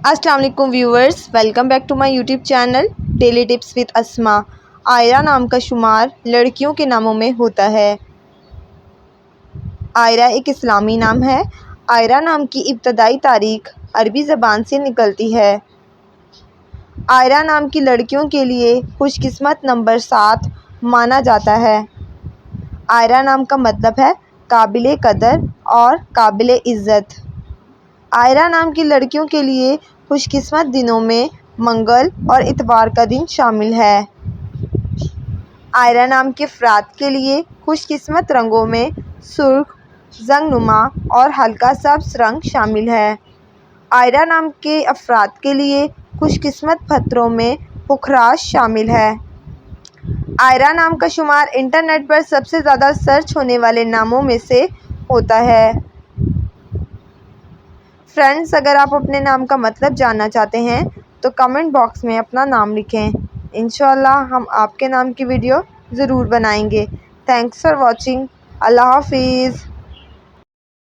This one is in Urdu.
السلام علیکم viewers, welcome back to my YouTube channel daily tips with Asma. Aira نام کا شمار لڑکیوں کے ناموں میں ہوتا ہے۔ عائرہ ایک اسلامی نام ہے۔ عائرہ نام کی ابتدائی تاریخ عربی زبان سے نکلتی ہے۔ عائرہ نام کی لڑکیوں کے لیے خوش قسمت نمبر 7 مانا جاتا ہے۔ عائرہ نام کا مطلب ہے قابل قدر اور قابل عزت۔ عائرہ نام کی لڑکیوں کے لیے خوش قسمت دنوں میں منگل اور اتوار کا دن شامل ہے۔ عائرہ نام کے افراد کے لیے خوش قسمت رنگوں میں سرخ، زنگ نما اور ہلکا سبز رنگ شامل ہے۔ عائرہ نام کے افراد کے لیے خوش قسمت پتھروں میں پکھراج شامل ہے۔ عائرہ نام کا شمار انٹرنیٹ پر سب سے زیادہ سرچ ہونے والے ناموں میں سے ہوتا ہے۔ فرینڈز، اگر آپ اپنے نام کا مطلب جاننا چاہتے ہیں تو کمنٹ باکس میں اپنا نام لکھیں۔ انشاءاللہ ہم آپ کے نام کی ویڈیو ضرور بنائیں گے۔ Thanks for watching. اللہ حافظ۔